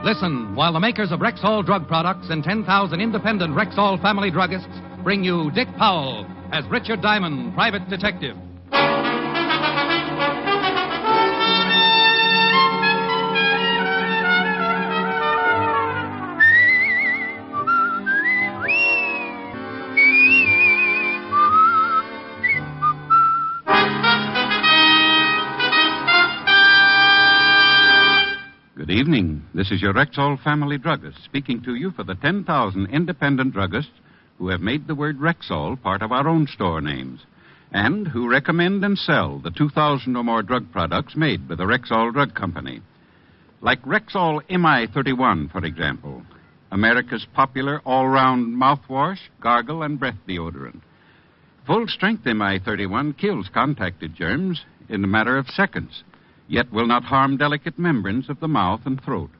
Listen while the makers of Rexall drug products and 10,000 independent Rexall family druggists bring you Dick Powell as Richard Diamond, private detective. Good evening. This is your Rexall family druggist speaking to you for the 10,000 independent druggists who have made the word Rexall part of our own store names and who recommend and sell the 2,000 or more drug products made by the Rexall Drug Company. Like Rexall MI31, for example, America's popular all-round mouthwash, gargle, and breath deodorant. Full-strength MI31 kills contacted germs in a matter of seconds, yet will not harm delicate membranes of the mouth and throat.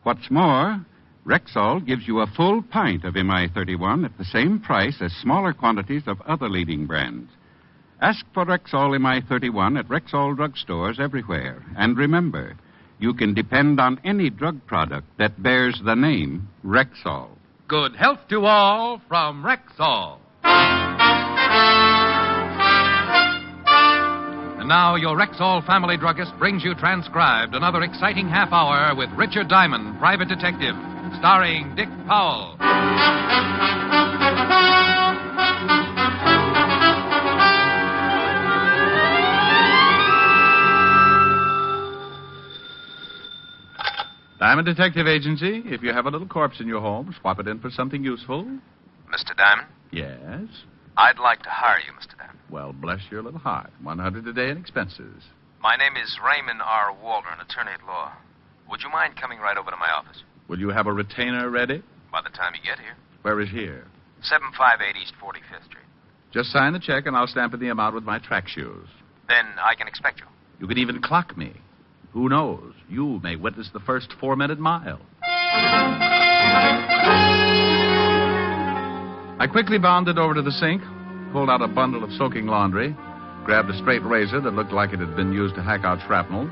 What's more, Rexall gives you a full pint of MI31 at the same price as smaller quantities of other leading brands. Ask for Rexall MI31 at Rexall drugstores everywhere. And remember, you can depend on any drug product that bears the name Rexall. Good health to all from Rexall. And now your Rexall family druggist brings you transcribed another exciting half hour with Richard Diamond, private detective, starring Dick Powell. Diamond Detective Agency. If you have a little corpse in your home, swap it in for something useful. Mr. Diamond? Yes? I'd like to hire you, Mr. Diamond. Well, bless your little heart. $100 a day in expenses. My name is Raymond R. Waldron, attorney at law. Would you mind coming right over to my office? Will you have a retainer ready? By the time you get here. Where is here? 758 East 45th Street. Just sign the check and I'll stamp in the amount with my track shoes. Then I can expect you. You could even clock me. Who knows? You may witness the first 4-minute mile. I quickly bounded over to the sink, pulled out a bundle of soaking laundry, grabbed a straight razor that looked like it had been used to hack out shrapnel,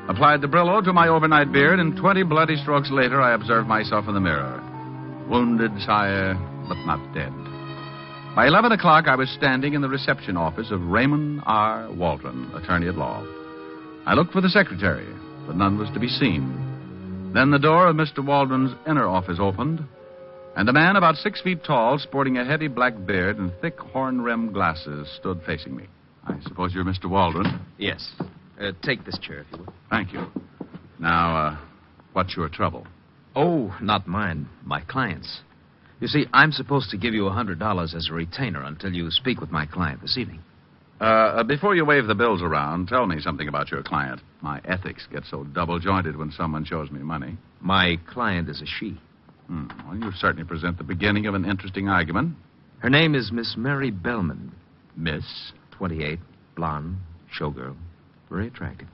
applied the Brillo to my overnight beard, and 20 bloody strokes later I observed myself in the mirror. Wounded, sire, but not dead. By 11 o'clock, I was standing in the reception office of Raymond R. Waldron, attorney at law. I looked for the secretary, but none was to be seen. Then the door of Mr. Waldron's inner office opened, and a man about 6 feet tall, sporting a heavy black beard and thick horn-rimmed glasses, stood facing me. I suppose you're Mr. Waldron? Yes. Take this chair, if you will. Thank you. Now, what's your trouble? Oh, not mine. My client's. You see, I'm supposed to give you $100 as a retainer until you speak with my client this evening. Before you wave the bills around, tell me something about your client. My ethics get so double-jointed when someone shows me money. My client is a she. Well, you certainly present the beginning of an interesting argument. Her name is Miss Mary Billman. Miss? 28, blonde, showgirl. Very attractive.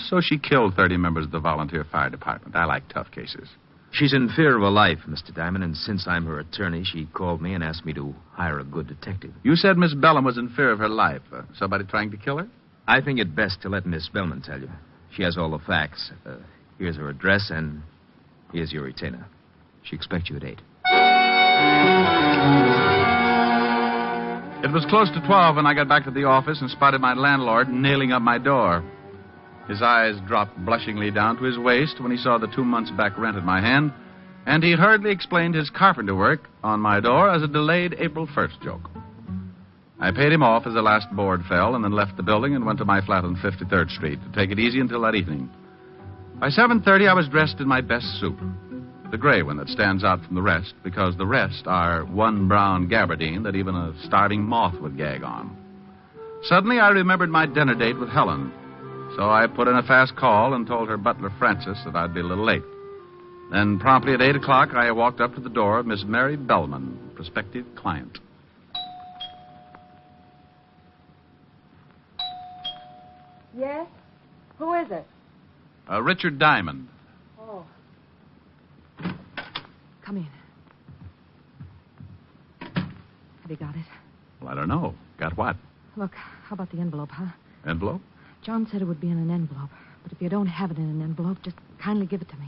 So she killed 30 members of the volunteer fire department. I like tough cases. She's in fear of her life, Mr. Diamond, and since I'm her attorney, she called me and asked me to hire a good detective. You said Miss Bellum was in fear of her life. Somebody trying to kill her? I think it best to let Miss Billman tell you. She has all the facts. Here's her address, and here's your retainer. She expects you at 8. It was close to 12 when I got back to the office and spotted my landlord nailing up my door. His eyes dropped blushingly down to his waist when he saw the 2 months back rent in my hand, and he hurriedly explained his carpenter work on my door as a delayed April 1st joke. I paid him off as the last board fell and then left the building and went to my flat on 53rd Street to take it easy until that evening. By 7:30, I was dressed in my best suit, the gray one that stands out from the rest because the rest are one brown gabardine that even a starving moth would gag on. Suddenly, I remembered my dinner date with Helen. So I put in a fast call and told her butler, Francis, that I'd be a little late. Then, promptly at 8 o'clock, I walked up to the door of Miss Mary Bellman, prospective client. Yes? Who is it? Richard Diamond. Oh. Come in. Have you got it? Well, I don't know. Got what? Look, how about the envelope, huh? Envelope? John said it would be in an envelope. But if you don't have it in an envelope, just kindly give it to me.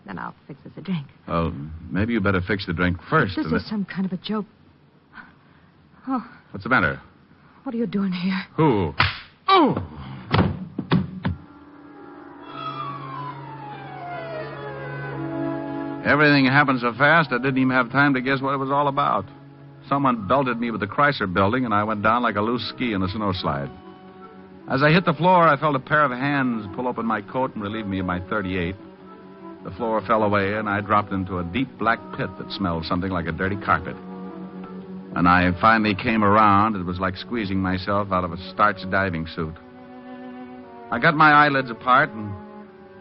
Then I'll fix us a drink. Well, maybe you better fix the drink first. This is some kind of a joke. Oh, What's the matter? what are you doing here? Who? Oh! Everything happened so fast, I didn't even have time to guess what it was all about. Someone belted me with the Chrysler building, and I went down like a loose ski in a snowslide. As I hit the floor, I felt a pair of hands pull open my coat and relieve me of my .38. The floor fell away, and I dropped into a deep black pit that smelled something like a dirty carpet. When I finally came around, it was like squeezing myself out of a starched diving suit. I got my eyelids apart, and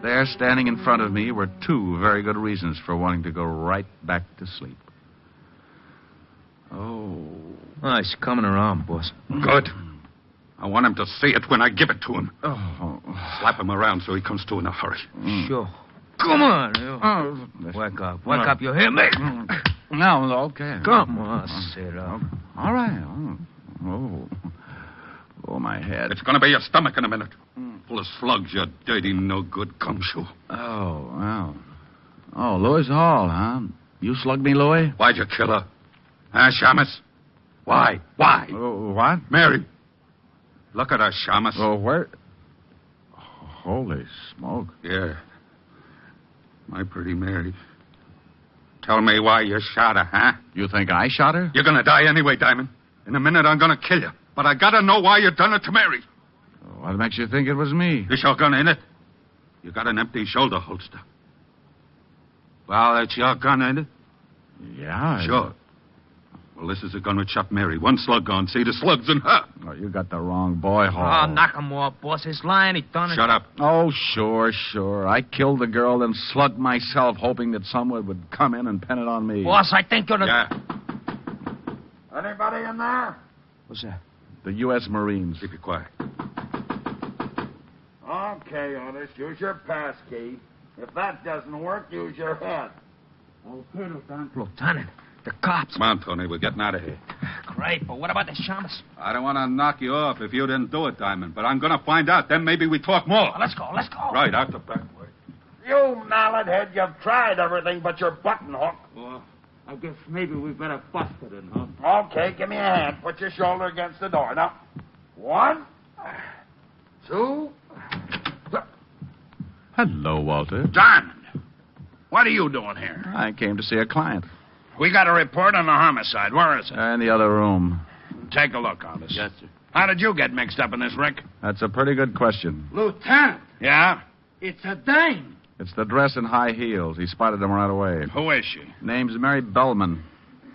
there, standing in front of me, were two very good reasons for wanting to go right back to sleep. Oh. Oh, he's coming around, boss. Good. I want him to see it when I give it to him. Oh. Slap him around so he comes to in a hurry. Sure. Come on, you. Oh. Wake up. Wake up. You hear me? No, okay. Come on, sit up. All right. Oh, my head. It's going to be your stomach in a minute. Full of slugs, you dirty, no-good gumshoe. Oh, well. Oh, Louis Hall, huh? You slugged me, Louis? Why'd you kill her? Huh, Shamus? Why? Why? What? Mary. Look at her, Shamus. Oh, where? Holy smoke. Yeah. My pretty Mary. Tell me why you shot her, huh? You think I shot her? You're going to die anyway, Diamond. In a minute, I'm going to kill you. But I got to know why you done it to Mary. What makes you think it was me? Your shotgun, ain't it? You got an empty shoulder holster. Well, that's your gun, ain't it? Yeah. Sure. Well, this is a gun which shot Mary. One slug gone. See, the slug's in her. Oh, you got the wrong boy, Hall. Oh, knock him off, boss. He's lying. He done it. Shut up. Oh, sure. I killed the girl, then slugged myself, hoping that someone would come in and pin it on me. Boss, I think you're the... Yeah. Anybody in there? What's that? The U.S. Marines. Keep it quiet. Okay, Otis, use your pass key. If that doesn't work, use your head. Okay, Lieutenant. Lieutenant, the cops. Come on, Tony. We're getting out of here. Great, but what about the Shamus? I don't want to knock you off if you didn't do it, Diamond, but I'm going to find out. Then maybe we talk more. Let's go. Right, out the back way. You mallet head, you've tried everything but your button hook. Well, I guess maybe we better bust it in, huh? Okay, give me a hand. Put your shoulder against the door. Now, 1, 2... Hello, Walter. Diamond, what are you doing here? I came to see a client. We got a report on a homicide. Where is it? In the other room. Take a look, Otis. Yes, sir. How did you get mixed up in this, Rick? That's a pretty good question. Lieutenant, Yeah? it's a dame. It's the dress and high heels. He spotted them right away. Who is she? Name's Mary Bellman.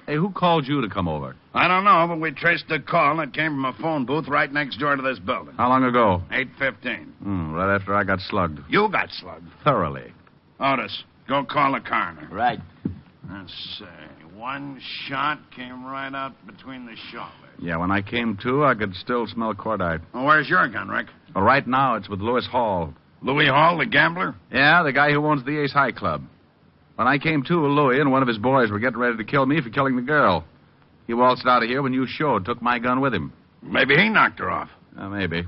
Hey, who called you to come over? I don't know, but we traced the call. It came from a phone booth right next door to this building. How long ago? 8:15. Right after I got slugged. You got slugged. Thoroughly. Otis, go call the coroner. Right. Let's see. One shot came right out between the shoulders. Yeah, when I came to, I could still smell cordite. Well, where's your gun, Rick? Well, right now, it's with Louis Hall. Louis Hall, the gambler? Yeah, the guy who owns the Ace High Club. When I came to, Louis and one of his boys were getting ready to kill me for killing the girl. He waltzed out of here when you showed, took my gun with him. Maybe he knocked her off. Maybe.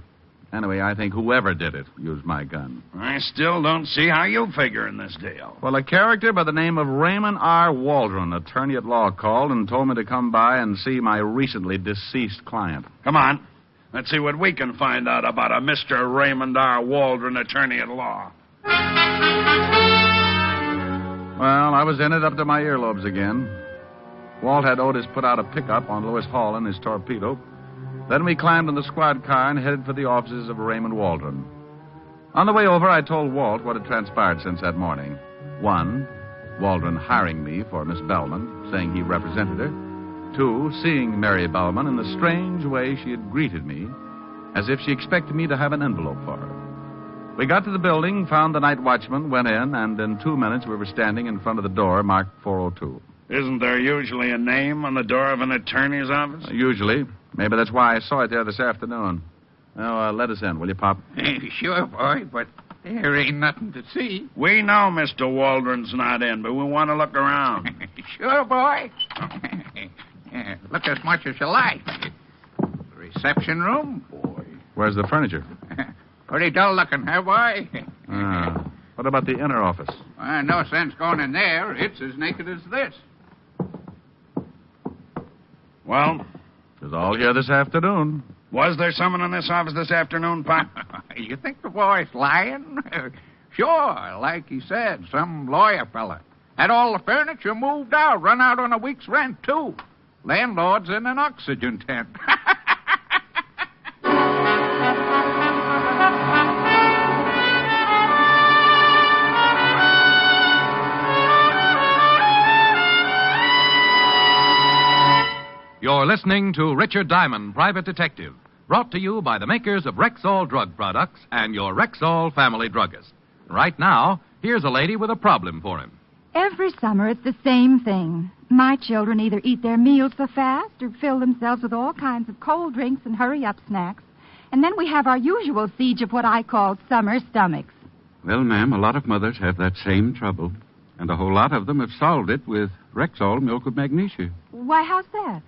Anyway, I think whoever did it used my gun. I still don't see how you figure in this deal. Well, a character by the name of Raymond R. Waldron, attorney at law, called and told me to come by and see my recently deceased client. Come on. Let's see what we can find out about a Mr. Raymond R. Waldron, attorney at law. Well, I was in it up to my earlobes again. Walt had Otis put out a pickup on Louis Hall in his torpedo. Then we climbed in the squad car and headed for the offices of Raymond Waldron. On the way over, I told Walt what had transpired since that morning. 1, Waldron hiring me for Miss Bellman, saying he represented her. 2, seeing Mary Bellman in the strange way she had greeted me, as if she expected me to have an envelope for her. We got to the building, found the night watchman, went in, and in 2 minutes we were standing in front of the door marked 402. Isn't there usually a name on the door of an attorney's office? Usually. Maybe that's why I saw it there this afternoon. Now, let us in, will you, Pop? Sure, boy, but there ain't nothing to see. We know Mr. Waldron's not in, but we want to look around. Sure, boy. Look as much as you like. Reception room, boy. Where's the furniture? Pretty dull looking, huh, boy? What about the inner office? No sense going in there. It's as naked as this. Well, It's all here this afternoon. was there someone in this office this afternoon, Pop? You think the boy's lying? Sure, like he said, some lawyer fella. Had all the furniture moved out, run out on a week's rent, too. Landlord's in an oxygen tent. You're listening to Richard Diamond, Private Detective, brought to you by the makers of Rexall Drug Products and your Rexall family druggist. Right now, here's a lady with a problem for him. Every summer, it's the same thing. My children either eat their meals so fast or fill themselves with all kinds of cold drinks and hurry-up snacks. And then we have our usual siege of what I call summer stomachs. Well, ma'am, a lot of mothers have that same trouble. And a whole lot of them have solved it with Rexall milk with magnesia. Why, how's that?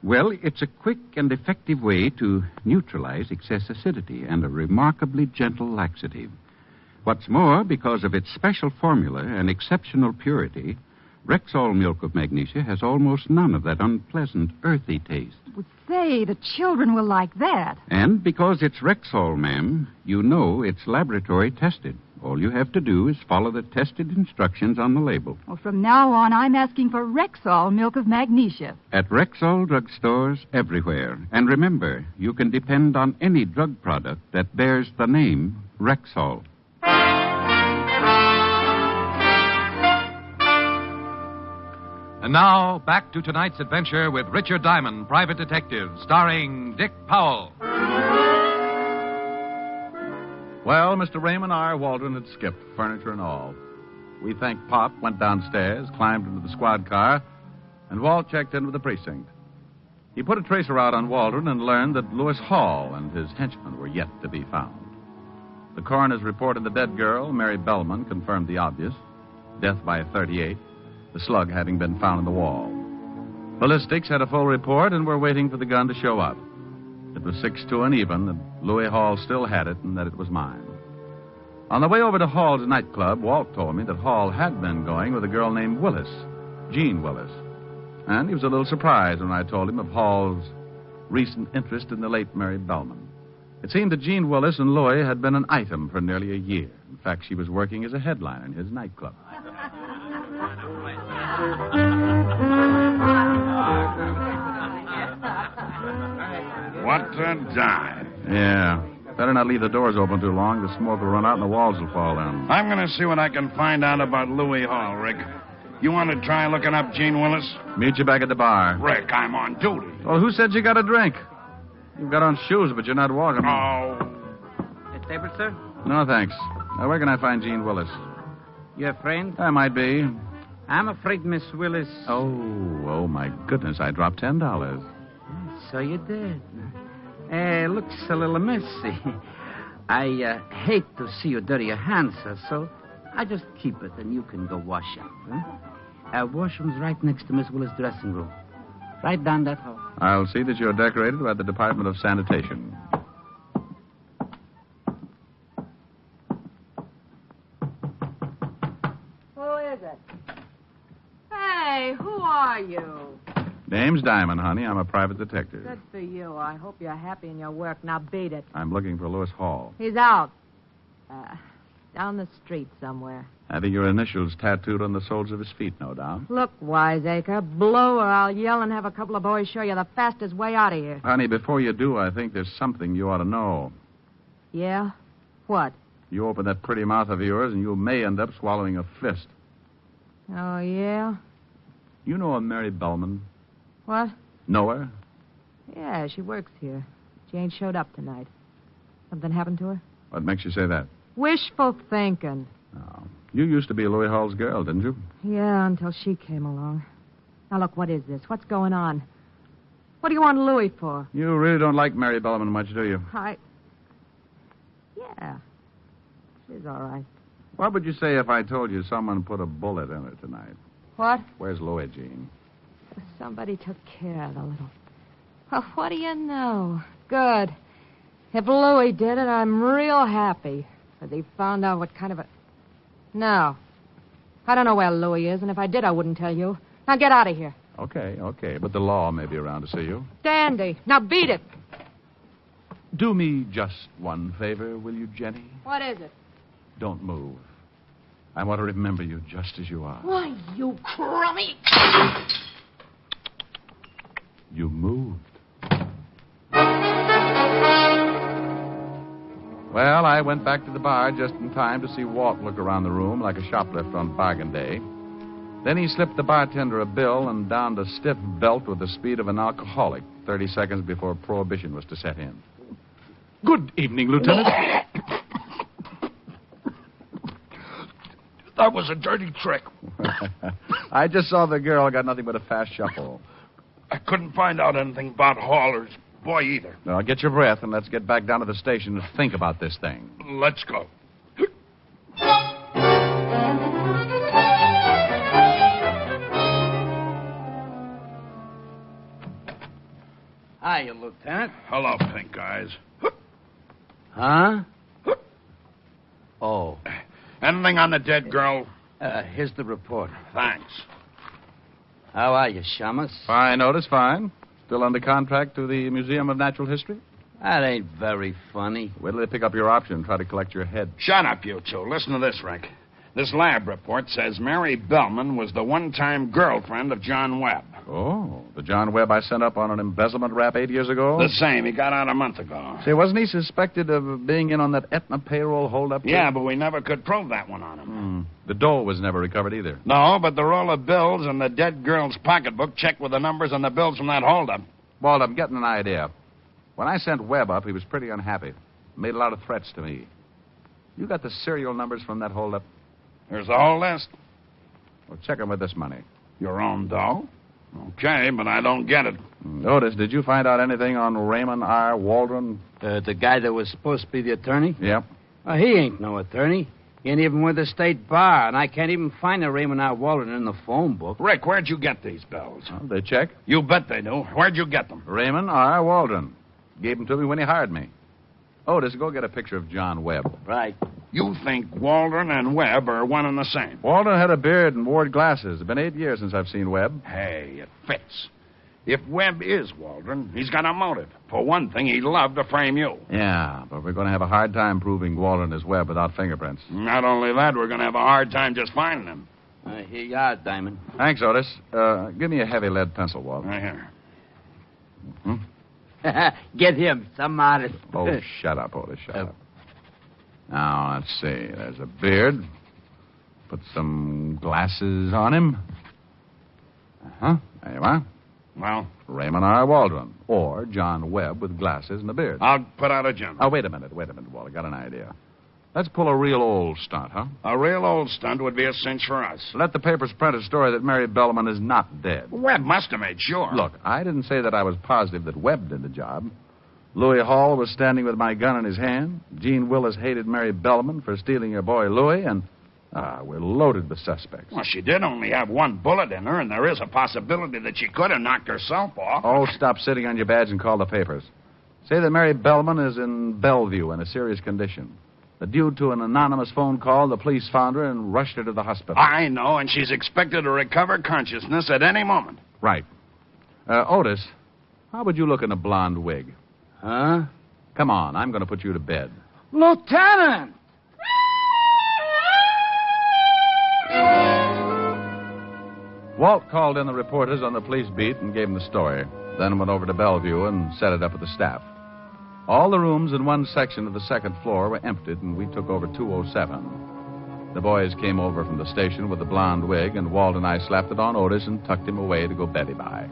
Well, it's a quick and effective way to neutralize excess acidity and a remarkably gentle laxative. What's more, because of its special formula and exceptional purity, Rexall milk of magnesia has almost none of that unpleasant, earthy taste. Well, say, the children will like that. And because it's Rexall, ma'am, you know it's laboratory tested. All you have to do is follow the tested instructions on the label. Well, from now on, I'm asking for Rexall milk of magnesia. At Rexall drugstores everywhere. And remember, you can depend on any drug product that bears the name Rexall. And now, back to tonight's adventure with Richard Diamond, Private Detective, starring Dick Powell. Well, Mr. Raymond R. Waldron had skipped, furniture and all. We thanked Pop, went downstairs, climbed into the squad car, and Walt checked in with the precinct. He put a tracer out on Waldron and learned that Lewis Hall and his henchmen were yet to be found. The coroner's report of the dead girl, Mary Bellman, confirmed the obvious. Death by a .38, the slug having been found in the wall. Ballistics had a full report and were waiting for the gun to show up. It was 6-2 and even that Louis Hall still had it and that it was mine. On the way over to Hall's nightclub, Walt told me that Hall had been going with a girl named Willis, Jean Willis. And he was a little surprised when I told him of Hall's recent interest in the late Mary Bellman. It seemed that Jean Willis and Louis had been an item for nearly a year. In fact, she was working as a headliner in his nightclub. What a dive. Yeah. Better not leave the doors open too long. The smoke will run out and the walls will fall down. I'm going to see what I can find out about Louis Hall, Rick. You want to try looking up Jean Willis? Meet you back at the bar. Rick, I'm on duty. Well, who said you got a drink? You've got on shoes, but you're not walking. Oh. A table, sir? No, thanks. Now, where can I find Jean Willis? Your friend? I might be. I'm afraid Miss Willis... Oh, my goodness. I dropped $10. So you did. Looks a little messy. I hate to see you dirty your hands, sir, so I just keep it and you can go wash up. Huh? Washroom's right next to Miss Willis' dressing room. Right down that hall. I'll see that you're decorated by the Department of Sanitation. Who is it? Hey, who are you? Name's Diamond, honey. I'm a private detective. Good for you. I hope you're happy in your work. Now beat it. I'm looking for Lewis Hall. He's out. Down the street somewhere. Having your initials tattooed on the soles of his feet, no doubt. Look, wiseacre, blow or I'll yell and have a couple of boys show you the fastest way out of here. Honey, before you do, I think there's something you ought to know. Yeah? What? You open that pretty mouth of yours and you may end up swallowing a fist. Oh, yeah? You know a Mary Bellman? What? Know her? Yeah, she works here. She ain't showed up tonight. Something happened to her? What makes you say that? Wishful thinking. Oh. You used to be Louis Hall's girl, didn't you? Yeah, until she came along. Now, look, what is this? What's going on? What do you want Louis for? You really don't like Mary Bellman much, do you? Yeah. She's all right. What would you say if I told you someone put a bullet in her tonight? What? Where's Louis, Jean? Somebody took care of the little... Well, what do you know? Good. If Louis did it, I'm real happy. Because he found out what kind of a... No. I don't know where Louis is, and if I did, I wouldn't tell you. Now get out of here. Okay. But the law may be around to see you. Dandy. Now beat it. Do me just one favor, will you, Jenny? What is it? Don't move. I want to remember you just as you are. Why, you crummy... You moved. Well, I went back to the bar just in time to see Walt look around the room like a shoplifter on bargain day. Then he slipped the bartender a bill and donned a stiff belt with the speed of an alcoholic 30 seconds before prohibition was to set in. Good evening, Lieutenant. That was a dirty trick. I just saw the girl got nothing but a fast shuffle. I couldn't find out anything about Hauler's boy either. Now, get your breath and let's get back down to the station and think about this thing. Let's go. Hiya, Lieutenant. Hello, pink eyes. Huh? Oh. Anything on the dead girl? Here's the report. Thanks. How are you, Shamus? Fine, Otis, fine. Still under contract to the Museum of Natural History? That ain't very funny. Wait till they pick up your option and try to collect your head. Shut up, you two. Listen to this, Rick. This lab report says Mary Billman was the one-time girlfriend of John Webb. Oh, the John Webb I sent up on an embezzlement rap 8 years ago? The same. He got out a month ago. Say, wasn't he suspected of being in on that Aetna payroll holdup? Yeah, but we never could prove that one on him. The dough was never recovered either. No, but the roll of bills and the dead girl's pocketbook checked with the numbers on the bills from that holdup. Walt, I'm getting an idea. When I sent Webb up, he was pretty unhappy. Made a lot of threats to me. You got the serial numbers from that holdup? There's the whole list. Well, check them with this money. Your own dough? Okay, but I don't get it. Otis, did you find out anything on Raymond R. Waldron? The guy that was supposed to be the attorney? Yep. He ain't no attorney. He ain't even with the state bar, and I can't even find a Raymond R. Waldron in the phone book. Rick, where'd you get these bills? Well, they check. You bet they do. Where'd you get them? Raymond R. Waldron. Gave them to me when he hired me. Otis, go get a picture of John Webb. Right. You think Waldron and Webb are one and the same? Waldron had a beard and wore glasses. It's been 8 years since I've seen Webb. Hey, it fits. If Webb is Waldron, he's got a motive. For one thing, he'd love to frame you. Yeah, but we're going to have a hard time proving Waldron is Webb without fingerprints. Not only that, we're going to have a hard time just finding him. Here you are, Diamond. Thanks, Otis. Give me a heavy lead pencil, Walt. Right here. Get him, some artist. Oh, shut up, Otis, shut up. Now, let's see. There's a beard. Put some glasses on him. There you are. Well? Raymond R. Waldron. Or John Webb with glasses and a beard. I'll put out a general. Oh, wait a minute, Walt. I got an idea. Let's pull a real old stunt, huh? A real old stunt would be a cinch for us. Let the papers print a story that Mary Bellman is not dead. Webb must have made sure. Look, I didn't say that I was positive that Webb did the job. Louis Hall was standing with my gun in his hand. Gene Willis hated Mary Bellman for stealing her boy Louis, and we're loaded with suspects. Well, she did only have one bullet in her, and there is a possibility that she could have knocked herself off. Oh, stop sitting on your badge and call the papers. Say that Mary Bellman is in Bellevue in a serious condition. That due to an anonymous phone call, the police found her and rushed her to the hospital. I know, and she's expected to recover consciousness at any moment. Right. Otis, how would you look in a blonde wig? Huh? Come on, I'm going to put you to bed. Lieutenant! Walt called in the reporters on the police beat and gave them the story. Then went over to Bellevue and set it up with the staff. All the rooms in one section of the second floor were emptied, and we took over 207. The boys came over from the station with the blonde wig, and Walt and I slapped it on Otis and tucked him away to go Betty by.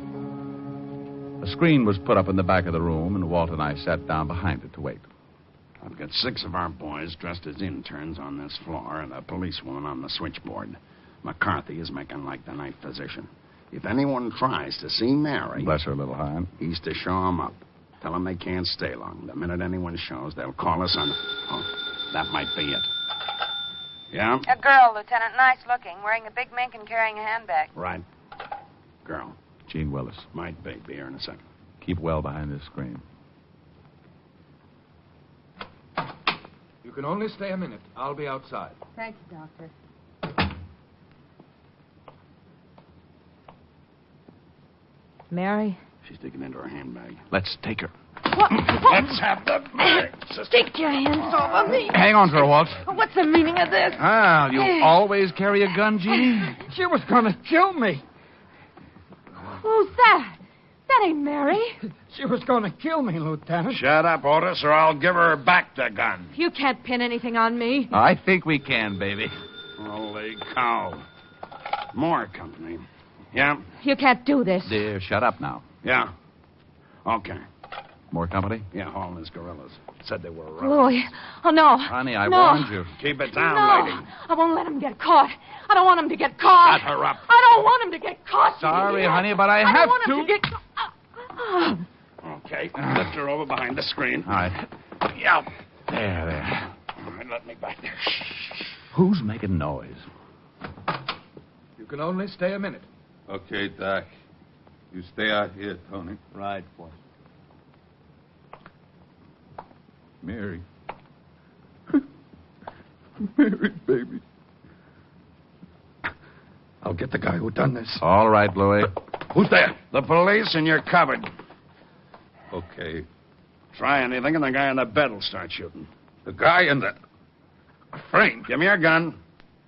A screen was put up in the back of the room, and Walt and I sat down behind it to wait. I've got 6 of our boys dressed as interns on this floor and a policewoman on the switchboard. McCarthy is making like the night physician. If anyone tries to see Mary... Bless her little heart. He's to show 'em up. Tell them they can't stay long. The minute anyone shows, they'll call us on... Oh, that might be it. Yeah? A girl, Lieutenant. Nice looking. Wearing a big mink and carrying a handbag. Right. Girl. Gene Willis. Might be. Be here in a second. Keep well behind this screen. You can only stay a minute. I'll be outside. Thank you, Doctor. Mary? She's digging into her handbag. Let's take her. What? Let's have the Mary, sister. Take your hands off of me. Hang on to her, Walt. What's the meaning of this? Ah, you always carry a gun, Jeannie? She was going to kill me. Who's that? That ain't Mary. She was going to kill me, Lieutenant. Shut up, Otis, or I'll give her back the gun. You can't pin anything on me. I think we can, baby. Holy cow. More company. Yeah? You can't do this. Dear, shut up now. Yeah. Okay. More company? Yeah, Hall and his gorillas. Said they were rebels. Louis. Oh, no. Honey, I No. warned you. Keep it down, No. lady. I won't let him get caught. I don't want him to get caught. Shut her up. I don't want him to get caught. Sorry, you honey, but I don't have want to. him to get caught. Okay, lift her over behind the screen. All right. Yeah. There. All right, let me back there. Who's making noise? You can only stay a minute. Okay, Doc. You stay out here, Tony. Right, boy. Mary. Mary, baby. I'll get the guy who done this. All right, Louis. Who's there? The police, and you're covered. Okay. Try anything, and the guy on the bed will start shooting. The guy in the frame. Give me your gun.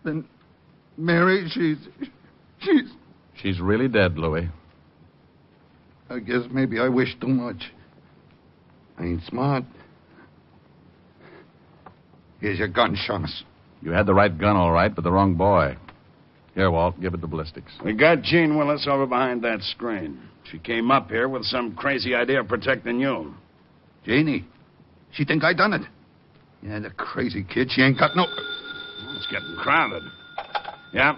Then Mary, she's... She's really dead, Louis. I guess maybe I wish too much. I ain't smart. Here's your gun, Shamus. You had the right gun, all right, but the wrong boy. Here, Walt, give it the ballistics. We got Jean Willis over behind that screen. She came up here with some crazy idea of protecting you. Janie, she think I done it. Yeah, the crazy kid. She ain't got no... It's getting crowded. Yeah?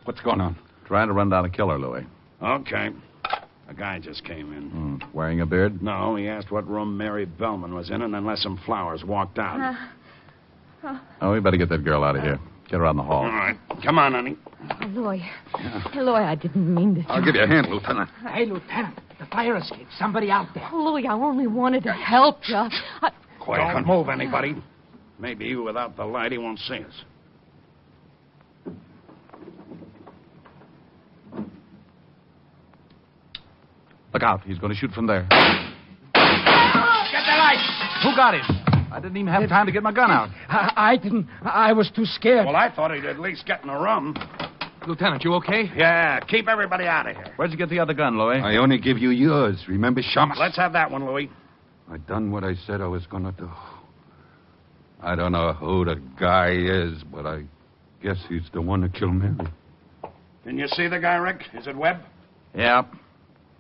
What's going on? Trying to run down a killer, Louis. Okay. A guy just came in. Wearing a beard? No, he asked what room Mary Billman was in and then left some flowers, walked out. Oh, we better get that girl out of here. Get her out in the hall. All right. Come on, honey. Oh, Louis. Louis, I didn't mean to. I'll give you a hand, Lieutenant. Hey, Lieutenant, the fire escape. Somebody out there. Oh, Louis, I only wanted to help you. Quiet. Don't move, anybody. Maybe without the light, he won't see us. Look out. He's going to shoot from there. Get the light. Who got him? I didn't even have time to get my gun out. I didn't. I was too scared. Well, I thought he'd at least get in the room. Lieutenant, you okay? Yeah, keep everybody out of here. Where'd you get the other gun, Louis? I only give you yours. Remember, Shamus? Let's have that one, Louis. I done what I said I was going to do. I don't know who the guy is, but I guess he's the one that killed Mary. Can you see the guy, Rick? Is it Webb? Yep.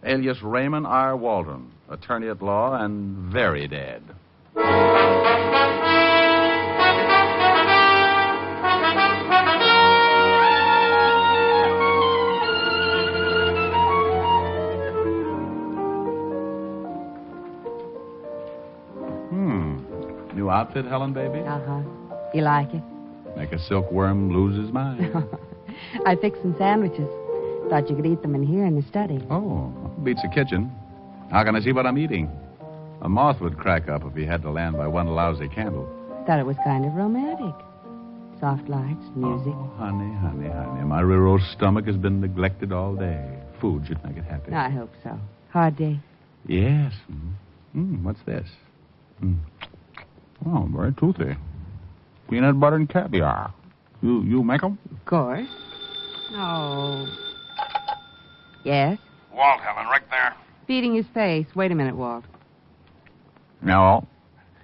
Alias Raymond R. Waldron, attorney at law and very dead. New outfit, Helen, baby? Uh-huh. You like it? Make a silkworm lose his mind. I fixed some sandwiches. Thought you could eat them in here in the study. Oh, beats the kitchen. How can I see what I'm eating? A moth would crack up if he had to land by one lousy candle. Thought it was kind of romantic. Soft lights, music. Oh, honey. My rural stomach has been neglected all day. Food should make it happy. I hope so. Hard day? Yes. What's this? Oh, very toothy. Peanut butter and caviar. You make them? Of course. Oh. Yes? Walt, Helen, Rick there. Feeding his face. Wait a minute, Walt. No.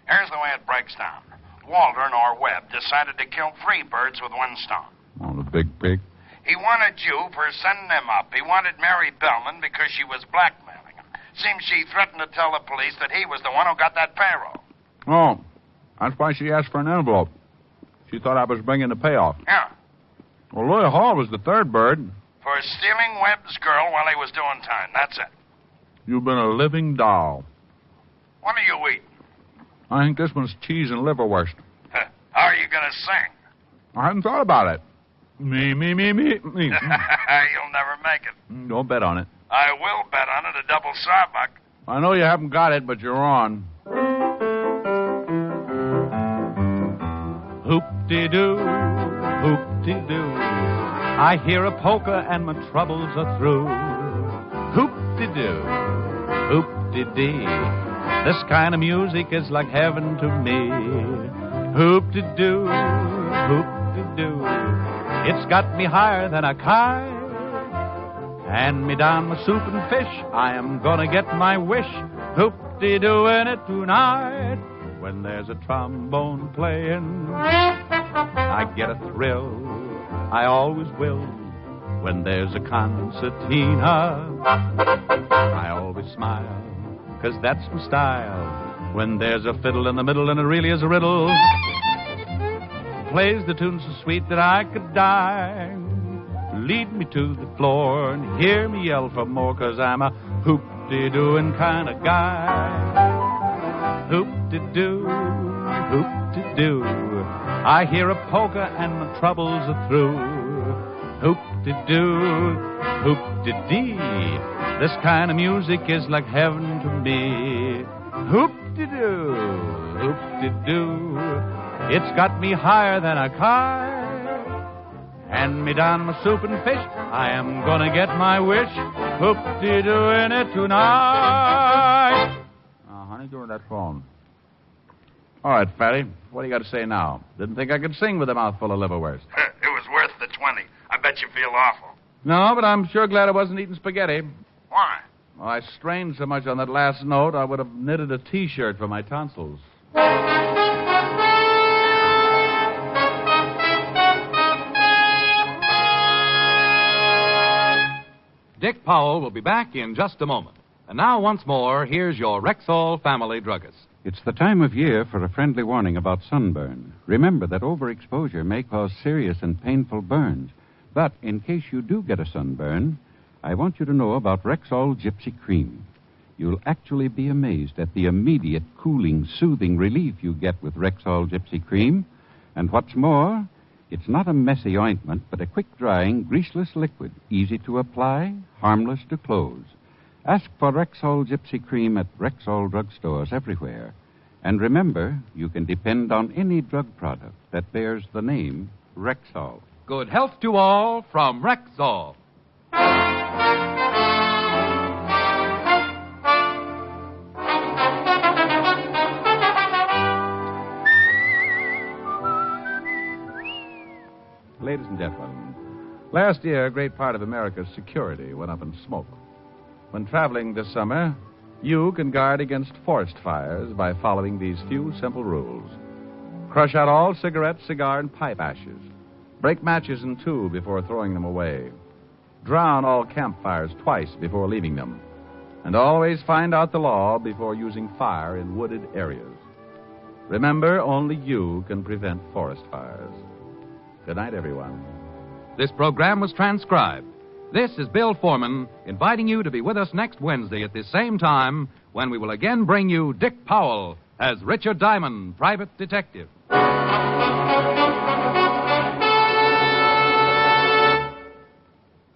Here's the way it breaks down. Waldron or Webb decided to kill 3 birds with one stone. Oh, the big pig. He wanted you for sending him up. He wanted Mary Billman because she was blackmailing him. Seems she threatened to tell the police that he was the one who got that payroll. Oh, that's why she asked for an envelope. She thought I was bringing the payoff. Yeah. Well, Louis Hall was the third bird. For stealing Webb's girl while he was doing time. That's it. You've been a living doll. What are you eating? I think this one's cheese and liverwurst. How are you going to sing? I hadn't thought about it. Me. You'll never make it. Don't bet on it. I will bet on it, a double sawbuck. I know you haven't got it, but you're on. Hoop-de-doo, hoop-de-doo. I hear a polka and my troubles are through. Hoop-de-doo, hoop-de-dee. This kind of music is like heaven to me. Hoop-de-doo, hoop-de-doo. It's got me higher than a kite. Hand me down my soup and fish. I am gonna get my wish. Hoop-de-doo in it tonight. When there's a trombone playing, I get a thrill. I always will. When there's a concertina, I always smile, 'cause that's my style. When there's a fiddle in the middle and it really is a riddle, plays the tune so sweet that I could die. Lead me to the floor and hear me yell for more, 'cause I'm a hoop-de-dooing kind of guy. Hoop-de-doo, hoop-de-doo. I hear a polka and my troubles are through. Hoop-de-doo, hoop-de-dee. This kind of music is like heaven to me. Hoop-de-doo, hoop-de-doo. It's got me higher than a kite. Hand me down my soup and fish. I am gonna get my wish. Hoop-de-doo in it tonight. Honey, go to that phone. All right, Fatty. What do you got to say now? Didn't think I could sing with a mouthful of liverwurst. It was worth the 20. I bet you feel awful. No, but I'm sure glad I wasn't eating spaghetti. Why? Well, I strained so much on that last note, I would have knitted a T-shirt for my tonsils. Dick Powell will be back in just a moment. And now, once more, here's your Rexall family druggist. It's the time of year for a friendly warning about sunburn. Remember that overexposure may cause serious and painful burns. But in case you do get a sunburn, I want you to know about Rexall Gypsy Cream. You'll actually be amazed at the immediate cooling, soothing relief you get with Rexall Gypsy Cream. And what's more, it's not a messy ointment, but a quick-drying, greaseless liquid, easy to apply, harmless to close. Ask for Rexall Gypsy Cream at Rexall drugstores everywhere. And remember, you can depend on any drug product that bears the name Rexall. Good health to all from Rexall. Ladies and gentlemen, last year, a great part of America's security went up in smoke. When traveling this summer, you can guard against forest fires by following these few simple rules. Crush out all cigarette, cigar, and pipe ashes. Break matches in two before throwing them away. Drown all campfires twice before leaving them. And always find out the law before using fire in wooded areas. Remember, only you can prevent forest fires. Good night, everyone. This program was transcribed. This is Bill Foreman inviting you to be with us next Wednesday at this same time when we will again bring you Dick Powell as Richard Diamond, private detective.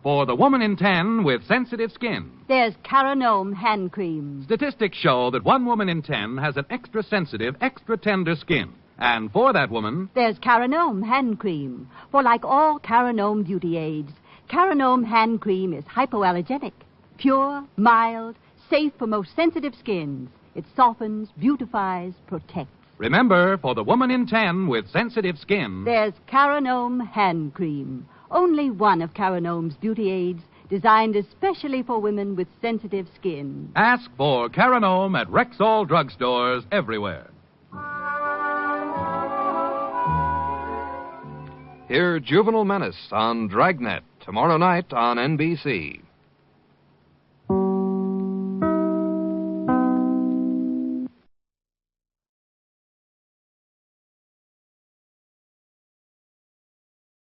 For the woman in 10 with sensitive skin. There's Caranome hand cream. Statistics show that one woman in 10 has an extra sensitive, extra tender skin. And for that woman, there's Caranome hand cream. For like all Caranome beauty aids, Caranome hand cream is hypoallergenic, pure, mild, safe for most sensitive skins. It softens, beautifies, protects. remember, for the woman in 10 with sensitive skin, There's Caranome hand cream. Only one of Caranome's beauty aids, designed especially for women with sensitive skin. ask for Caranome at Rexall drugstores everywhere. Hear Juvenile Menace on Dragnet tomorrow night on NBC.